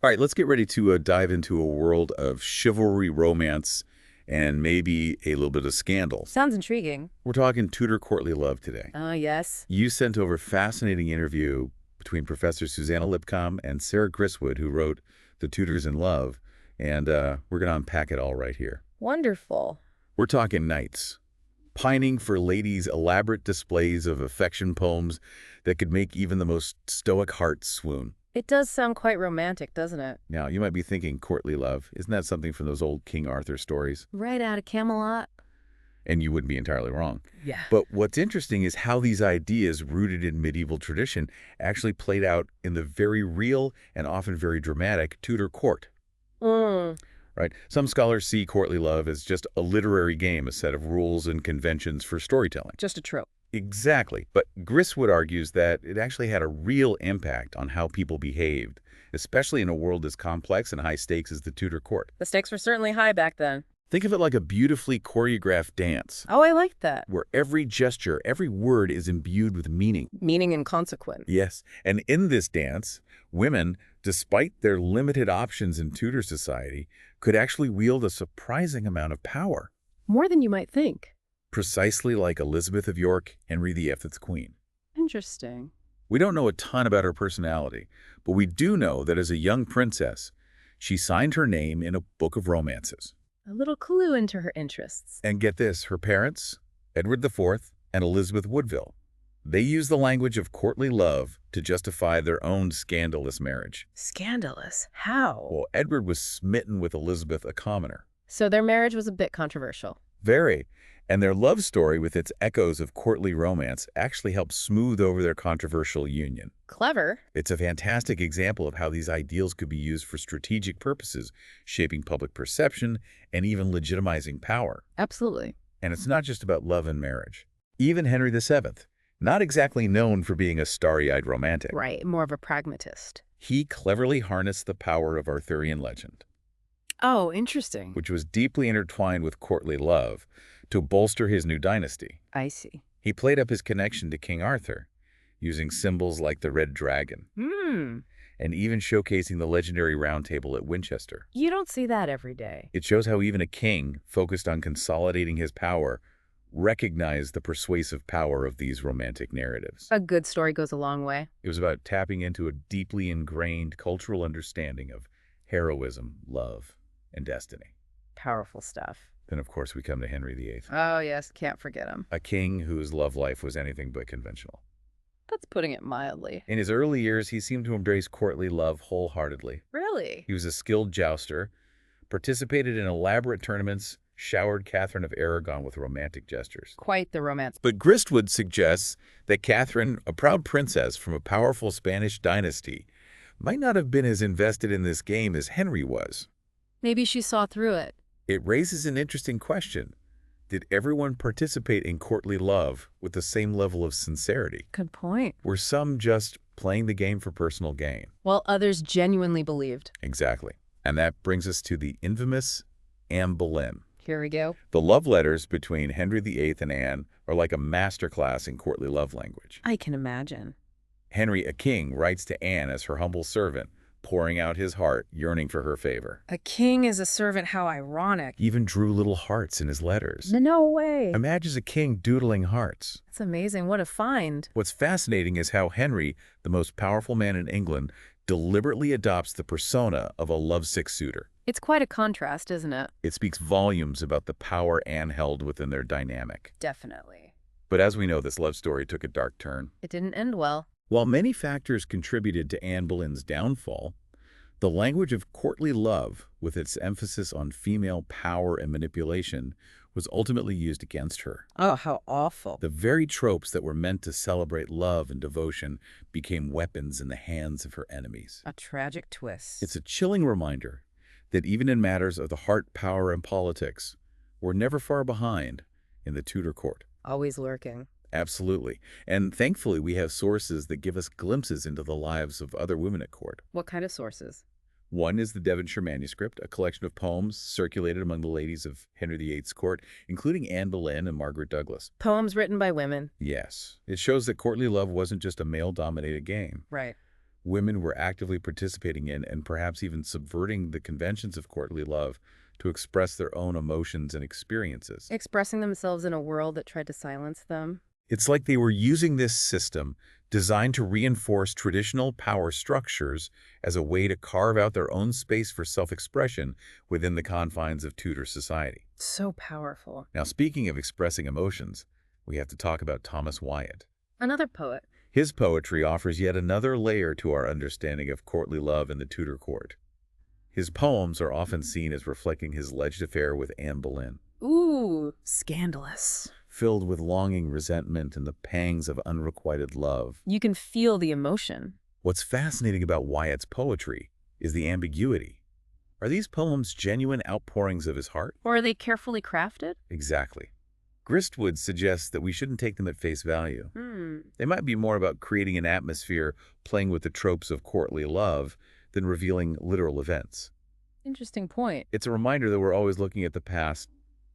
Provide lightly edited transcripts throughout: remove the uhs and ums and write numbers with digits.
All right, let's get ready to dive into a world of chivalry, romance, and maybe a little bit of scandal. Sounds intriguing. We're talking Tudor courtly love today. Yes. You sent over a fascinating interview between Professor Susanna Lipcomb and Sarah Griswood, who wrote The Tudors in Love, and we're going to unpack it all right here. Wonderful. We're talking knights, pining for ladies' elaborate displays of affection poems that could make even the most stoic heart swoon. It does sound quite romantic, doesn't it? Now, you might be thinking courtly love. Isn't that something from those old King Arthur stories? Right out of Camelot. And you wouldn't be entirely wrong. Yeah. But what's interesting is how these ideas, rooted in medieval tradition, actually played out in the very real and often very dramatic Tudor court. Right? Some scholars see courtly love as just a literary game, a set of rules and conventions for storytelling. Just a trope. Exactly. But Griswood argues that it actually had a real impact on how people behaved, especially in a world as complex and high stakes as the Tudor court. The stakes were certainly high back then. Think of it like a beautifully choreographed dance, Oh, I like that. where every gesture, every word is imbued with meaning. Meaning and consequence. Yes, and in this dance, women, despite their limited options in Tudor society, could actually wield a surprising amount of power, More than you might think. precisely like Elizabeth of York, Henry VII's queen. Interesting. We don't know a ton about her personality, but we do know that as a young princess, she signed her name in a book of romances. A little clue into her interests. And get this, her parents, Edward IV and Elizabeth Woodville, they used the language of courtly love to justify their own scandalous marriage. Scandalous. How? Well, Edward was smitten with Elizabeth, a commoner. So their marriage was a bit controversial. Very. And their love story, with its echoes of courtly romance, actually helped smooth over their controversial union. Clever. It's a fantastic example of how these ideals could be used for strategic purposes, shaping public perception and even legitimizing power. Absolutely. And it's not just about love and marriage. Even Henry VII, not exactly known for being a starry-eyed romantic, Right. More of a pragmatist. he cleverly harnessed the power of Arthurian legend, Oh, interesting. which was deeply intertwined with courtly love, to bolster his new dynasty. I see. He played up his connection to King Arthur, using symbols like the red dragon, and even showcasing the legendary round table at Winchester. You don't see that every day. It shows how even a king, focused on consolidating his power, recognized the persuasive power of these romantic narratives. A good story goes a long way. It was about tapping into a deeply ingrained cultural understanding of heroism, love, and destiny. Powerful stuff. Then, of course, we come to Henry VIII, Oh, yes. Can't forget him. a king whose love life was anything but conventional. That's putting it mildly. In his early years, he seemed to embrace courtly love wholeheartedly. Really? He was a skilled jouster, participated in elaborate tournaments, showered Catherine of Aragon with romantic gestures. Quite the romance. But Griswood suggests that Catherine, a proud princess from a powerful Spanish dynasty, might not have been as invested in this game as Henry was. Maybe she saw through it. It raises an interesting question. Did everyone participate in courtly love with the same level of sincerity? Good point. Were some just playing the game for personal gain? While others genuinely believed. Exactly. And that brings us to the infamous Anne Boleyn. Here we go. The love letters between Henry VIII and Anne are like a masterclass in courtly love language. I can imagine. Henry, a king, writes to Anne as her humble servant, pouring out his heart, yearning for her favor. A king as a servant, how ironic. He even drew little hearts in his letters. No way. Imagine a king doodling hearts. That's amazing. What a find. What's fascinating is how Henry, the most powerful man in England, deliberately adopts the persona of a lovesick suitor. It's quite a contrast, isn't it? It speaks volumes about the power Anne held within their dynamic. Definitely. But as we know, this love story took a dark turn. It didn't end well. While many factors contributed to Anne Boleyn's downfall, the language of courtly love, with its emphasis on female power and manipulation, was ultimately used against her. Oh, how awful. The very tropes that were meant to celebrate love and devotion became weapons in the hands of her enemies. A tragic twist. It's a chilling reminder that even in matters of the heart, power, and politics, we're never far behind in the Tudor court. Always lurking. Absolutely. And thankfully, we have sources that give us glimpses into the lives of other women at court. What kind of sources? One is the Devonshire Manuscript, a collection of poems circulated among the ladies of Henry VIII's court, including Anne Boleyn and Margaret Douglas. Poems written by women. Yes, it shows that courtly love wasn't just a male-dominated game. Right. Women were actively participating in and perhaps even subverting the conventions of courtly love to express their own emotions and experiences. Expressing themselves in a world that tried to silence them. It's like they were using this system designed to reinforce traditional power structures as a way to carve out their own space for self-expression within the confines of Tudor society. So powerful. Now, speaking of expressing emotions, we have to talk about Thomas Wyatt. Another poet. His poetry offers yet another layer to our understanding of courtly love in the Tudor court. His poems are often seen as reflecting his alleged affair with Anne Boleyn. Ooh, scandalous. Filled with longing, resentment, and the pangs of unrequited love. You can feel the emotion. What's fascinating about Wyatt's poetry is the ambiguity. Are these poems genuine outpourings of his heart? Or are they carefully crafted? Exactly. Gristwood suggests that we shouldn't take them at face value. They might be more about creating an atmosphere, playing with the tropes of courtly love, than revealing literal events. Interesting point. It's a reminder that we're always looking at the past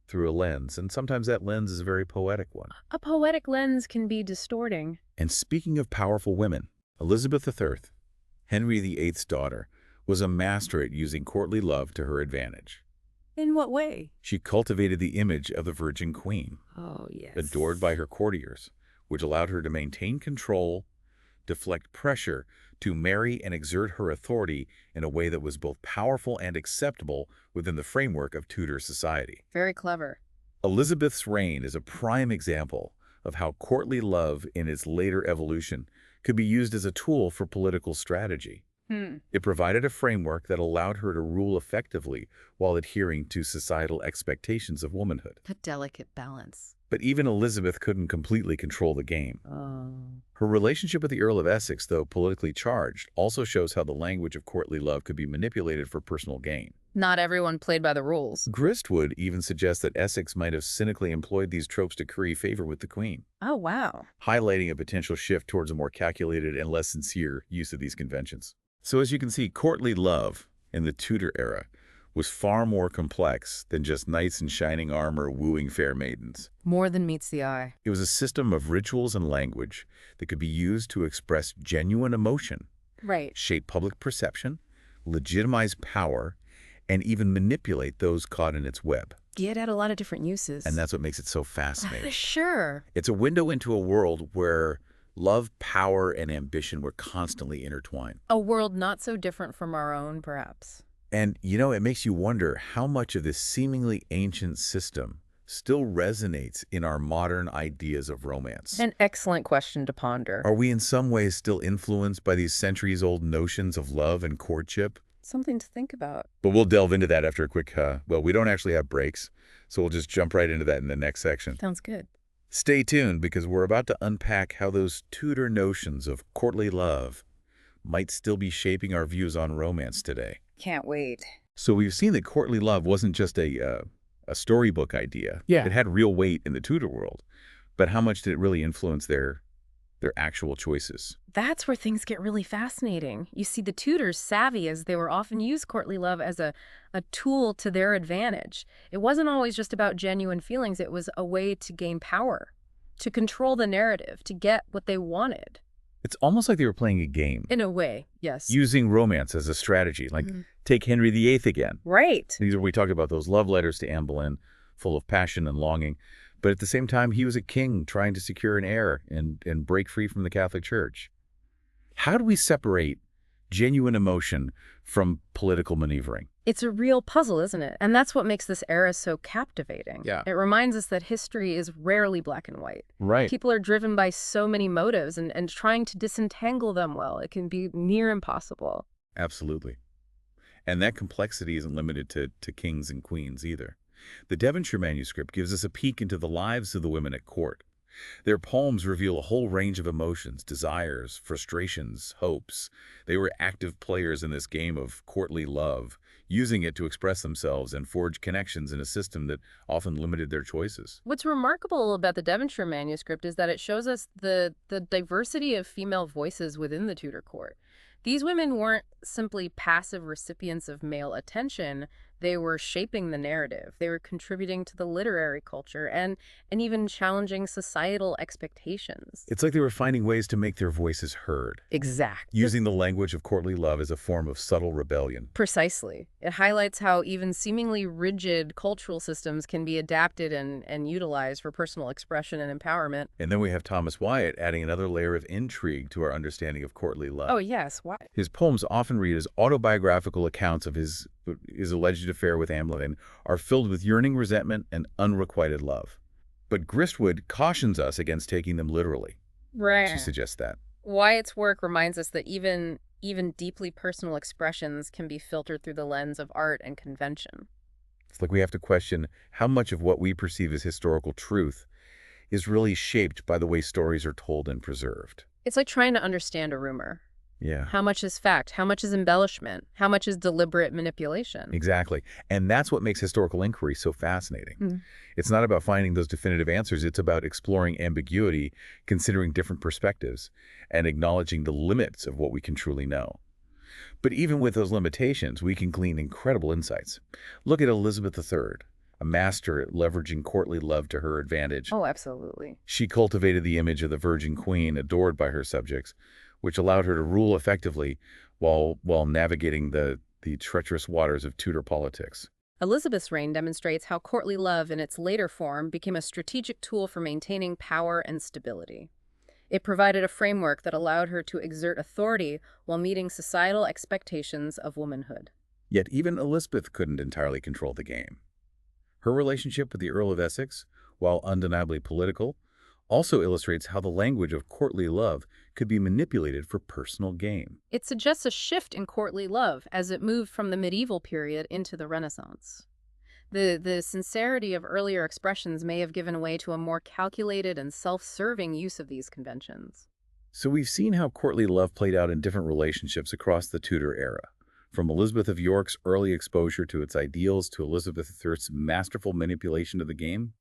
through a lens, and sometimes that lens is a very poetic one. A poetic lens can be distorting. And speaking of powerful women, Elizabeth III, Henry VIII's daughter, was a master at using courtly love to her advantage. In what way? She cultivated the image of the Virgin Queen, Oh, yes. adored by her courtiers, which allowed her to maintain control, deflect pressure, to marry and exert her authority in a way that was both powerful and acceptable within the framework of Tudor society. Very clever. Elizabeth's reign is a prime example of how courtly love in its later evolution could be used as a tool for political strategy. It provided a framework that allowed her to rule effectively while adhering to societal expectations of womanhood. A delicate balance. But even Elizabeth couldn't completely control the game. Oh. Her relationship with the Earl of Essex, though politically charged, also shows how the language of courtly love could be manipulated for personal gain. Not everyone played by the rules. Gristwood even suggests that Essex might have cynically employed these tropes to curry favor with the Queen, Oh, wow. highlighting a potential shift towards a more calculated and less sincere use of these conventions. So as you can see, courtly love in the Tudor era was far more complex than just knights in shining armor wooing fair maidens. More than meets the eye. It was a system of rituals and language that could be used to express genuine emotion, Right. shape public perception, legitimize power, and even manipulate those caught in its web. It had a lot of different uses. And that's what makes it so fascinating. Sure. It's a window into a world where love, power, and ambition were constantly intertwined. A world not so different from our own, perhaps. And, you know, it makes you wonder how much of this seemingly ancient system still resonates in our modern ideas of romance. An excellent question to ponder. Are we in some ways still influenced by these centuries-old notions of love and courtship? Something to think about. But we'll delve into that after a quick, well, we don't actually have breaks, so we'll just jump right into that in the next section. Sounds good. Stay tuned, because we're about to unpack how those Tudor notions of courtly love might still be shaping our views on romance today. Can't wait. So we've seen that courtly love wasn't just a storybook idea. Yeah. It had real weight in the Tudor world. But how much did it really influence their actual choices? That's where things get really fascinating. You see, the Tudors, savvy as they were, often used courtly love as a tool to their advantage. It wasn't always just about genuine feelings. It was a way to gain power, to control the narrative, to get what they wanted. It's almost like they were playing a game, In a way, yes. using romance as a strategy. Like, take Henry VIII again. Right. These are, we talk about those love letters to Anne Boleyn, full of passion and longing. But at the same time, he was a king trying to secure an heir and break free from the Catholic Church. How do we separate genuine emotion from political maneuvering? It's a real puzzle, isn't it? And that's what makes this era so captivating. Yeah. It reminds us that history is rarely black and white. Right. People are driven by so many motives, and trying to disentangle them well, it can be near impossible. Absolutely. And that complexity isn't limited to kings and queens either. The Devonshire manuscript gives us a peek into the lives of the women at court. Their poems reveal a whole range of emotions, desires, frustrations, hopes. They were active players in this game of courtly love, using it to express themselves and forge connections in a system that often limited their choices. What's remarkable about the Devonshire manuscript is that it shows us the diversity of female voices within the Tudor court. These women weren't simply passive recipients of male attention. They were shaping the narrative. They were contributing to the literary culture and even challenging societal expectations. It's like they were finding ways to make their voices heard, Exact. using the language of courtly love as a form of subtle rebellion. Precisely. It highlights how even seemingly rigid cultural systems can be adapted and utilized for personal expression and empowerment. And then we have Thomas Wyatt adding another layer of intrigue to our understanding of courtly Oh, love. yes. Why? His poems, often read as autobiographical accounts of his alleged affair with Amleth, are filled with yearning resentment and unrequited love. But Gristwood cautions us against taking them literally. She Right. suggests that. Wyatt's work reminds us that even deeply personal expressions can be filtered through the lens of art and convention. It's like we have to question how much of what we perceive as historical truth is really shaped by the way stories are told and preserved. It's like trying to understand a rumor. Yeah, How much is fact? How much is embellishment? How much is deliberate manipulation? exactly. And that's what makes historical inquiry so fascinating. Mm. It's not about finding those definitive answers. It's about exploring ambiguity, considering different perspectives, and acknowledging the limits of what we can truly know. But even with those limitations, we can glean incredible insights. Look at Elizabeth III, a master at leveraging courtly love to her advantage. Oh, absolutely. She cultivated the image of the Virgin Queen, adored by her subjects, which allowed her to rule effectively while navigating the treacherous waters of Tudor politics. Elizabeth's reign demonstrates how courtly love in its later form became a strategic tool for maintaining power and stability. It provided a framework that allowed her to exert authority while meeting societal expectations of womanhood. Yet even Elizabeth couldn't entirely control the game. Her relationship with the Earl of Essex, while undeniably political, also illustrates how the language of courtly love could be manipulated for personal gain. It suggests a shift in courtly love as it moved from the medieval period into the Renaissance. The sincerity of earlier expressions may have given way to a more calculated and self-serving use of these conventions. So we've seen how courtly love played out in different relationships across the Tudor era, from Elizabeth of York's early exposure to its ideals to Elizabeth III's masterful manipulation of the game.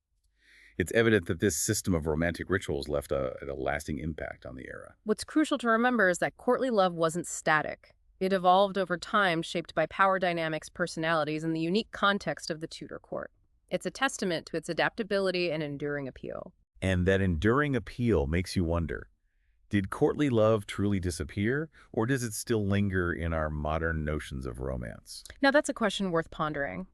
It's evident that this system of romantic rituals left a lasting impact on the era. What's crucial to remember is that courtly love wasn't static. It evolved over time, shaped by power dynamics, personalities, and the unique context of the Tudor court. It's a testament to its adaptability and enduring appeal. And that enduring appeal makes you wonder, did courtly love truly disappear, or does it still linger in our modern notions of romance? Now, that's a question worth pondering.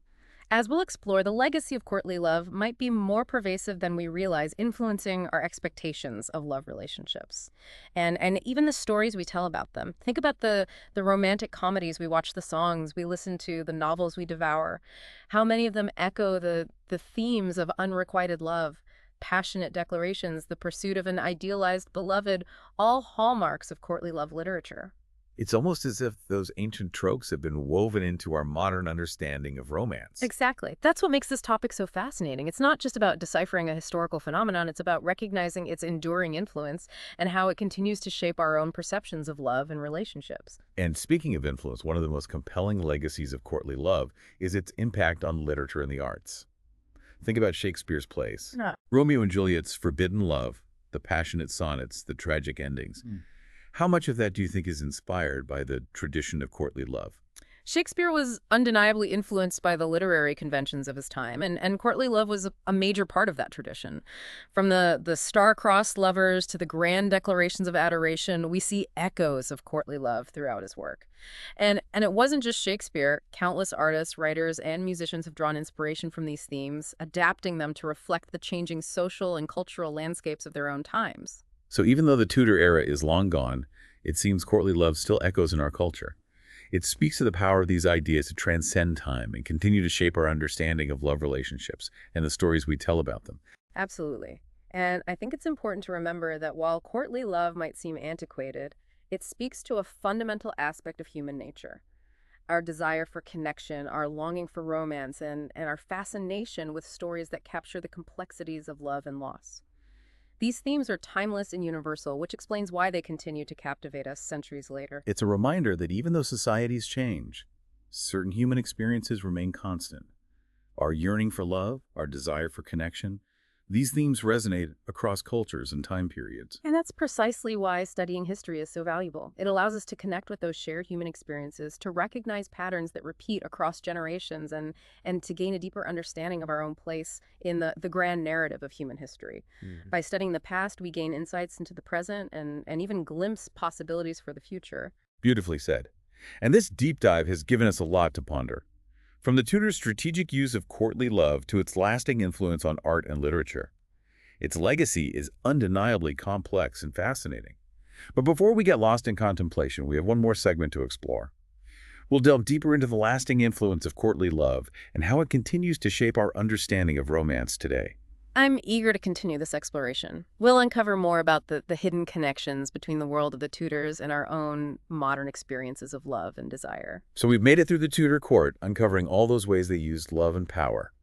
As we'll explore, the legacy of courtly love might be more pervasive than we realize, influencing our expectations of love relationships. And even the stories we tell about them. Think about the romantic comedies we watch, the songs we listen to, the novels we devour. How many of them echo the themes of unrequited love, passionate declarations, the pursuit of an idealized beloved, all hallmarks of courtly love literature. It's almost as if those ancient tropes have been woven into our modern understanding of romance. Exactly. That's what makes this topic so fascinating. It's not just about deciphering a historical phenomenon, it's about recognizing its enduring influence and how it continues to shape our own perceptions of love and relationships. And speaking of influence, one of the most compelling legacies of courtly love is its impact on literature and the arts. Think about Shakespeare's plays. Yeah. Romeo and Juliet's forbidden love, the passionate sonnets, the tragic endings. How much of that do you think is inspired by the tradition of courtly love? Shakespeare was undeniably influenced by the literary conventions of his time, and courtly love was a major part of that tradition. From the star-crossed lovers to the grand declarations of adoration, we see echoes of courtly love throughout his work. And it wasn't just Shakespeare. Countless artists, writers, and musicians have drawn inspiration from these themes, adapting them to reflect the changing social and cultural landscapes of their own times. So even though the Tudor era is long gone, it seems courtly love still echoes in our culture. It speaks to the power of these ideas to transcend time and continue to shape our understanding of love relationships and the stories we tell about them. Absolutely. And I think it's important to remember that while courtly love might seem antiquated, it speaks to a fundamental aspect of human nature. Our desire for connection, our longing for romance, and our fascination with stories that capture the complexities of love and loss. These themes are timeless and universal, which explains why they continue to captivate us centuries later. It's a reminder that even though societies change, certain human experiences remain constant. Our yearning for love, our desire for connection, These themes resonate across cultures and time periods. And that's precisely why studying history is so valuable. It allows us to connect with those shared human experiences, to recognize patterns that repeat across generations, and to gain a deeper understanding of our own place in the grand narrative of human history. By studying the past, we gain insights into the present and even glimpse possibilities for the future. Beautifully said. And this deep dive has given us a lot to ponder. From the Tudors' strategic use of courtly love to its lasting influence on art and literature. Its legacy is undeniably complex and fascinating. But before we get lost in contemplation, we have one more segment to explore. We'll delve deeper into the lasting influence of courtly love and how it continues to shape our understanding of romance today. I'm eager to continue this exploration. We'll uncover more about the hidden connections between the world of the Tudors and our own modern experiences of love and desire. So we've made it through the Tudor court, uncovering all those ways they used love and power.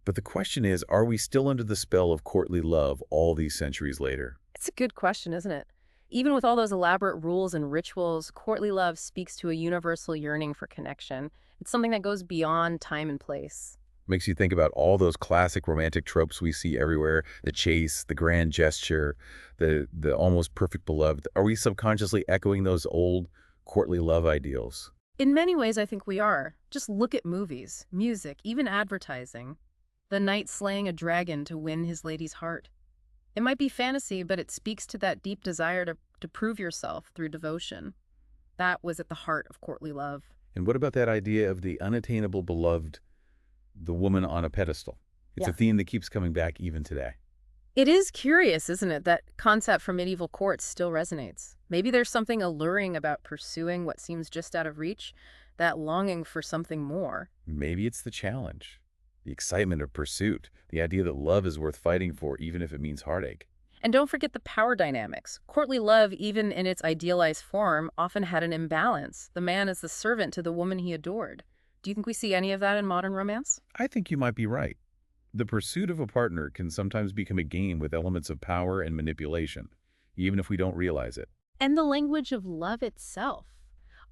But the question is, are we still under the spell of courtly love all these centuries later? It's a good question, isn't it? Even with all those elaborate rules and rituals, courtly love speaks to a universal yearning for connection. It's something that goes beyond time and place. Makes you think about all those classic romantic tropes we see everywhere, the chase, the grand gesture, the almost perfect beloved. Are we subconsciously echoing those old courtly love ideals? In many ways, I think we are. Just look at movies, music, even advertising. The knight slaying a dragon to win his lady's heart. It might be fantasy, but it speaks to that deep desire to prove yourself through devotion. That was at the heart of courtly love. And what about that idea of the unattainable beloved, the woman on a pedestal? It's a Yeah. theme that keeps coming back even today. It is curious, isn't it, that concept from medieval courts still resonates. Maybe there's something alluring about pursuing what seems just out of reach, that longing for something more. Maybe it's the challenge, the excitement of pursuit, the idea that love is worth fighting for even if it means heartache. And don't forget the power dynamics. Courtly love, even in its idealized form, often had an imbalance. The man is the servant to the woman he adored. Do you think we see any of that in modern romance? I think you might be right. The pursuit of a partner can sometimes become a game with elements of power and manipulation, even if we don't realize it. And the language of love itself.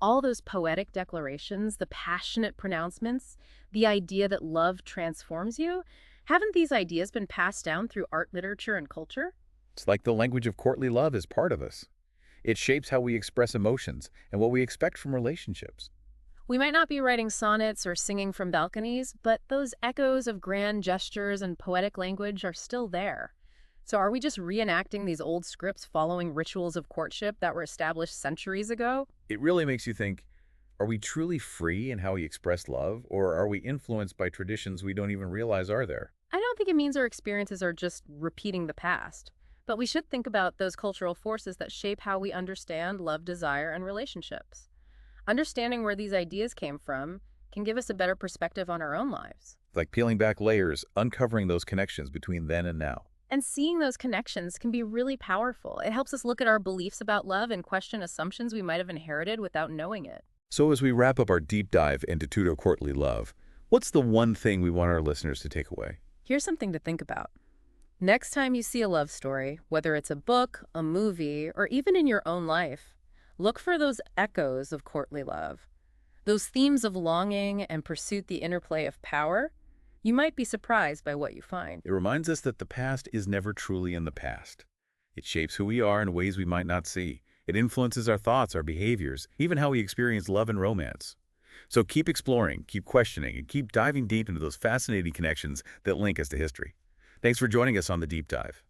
All those poetic declarations, the passionate pronouncements, the idea that love transforms you, haven't these ideas been passed down through art, literature, and culture? It's like the language of courtly love is part of us. It shapes how we express emotions and what we expect from relationships. We might not be writing sonnets or singing from balconies, but those echoes of grand gestures and poetic language are still there. So are we just reenacting these old scripts following rituals of courtship that were established centuries ago? It really makes you think, are we truly free in how we express love, or are we influenced by traditions we don't even realize are there? I don't think it means our experiences are just repeating the past, but we should think about those cultural forces that shape how we understand love, desire, and relationships. Understanding where these ideas came from can give us a better perspective on our own lives. It's like peeling back layers, uncovering those connections between then and now. And seeing those connections can be really powerful. It helps us look at our beliefs about love and question assumptions we might have inherited without knowing it. So as we wrap up our deep dive into Tudor courtly love, what's the one thing we want our listeners to take away? Here's something to think about. Next time you see a love story, whether it's a book, a movie, or even in your own life, look for those echoes of courtly love. Those themes of longing and pursuit, the interplay of power. You might be surprised by what you find. It reminds us that the past is never truly in the past. It shapes who we are in ways we might not see. It influences our thoughts, our behaviors, even how we experience love and romance. So keep exploring, keep questioning, and keep diving deep into those fascinating connections that link us to history. Thanks for joining us on The Deep Dive.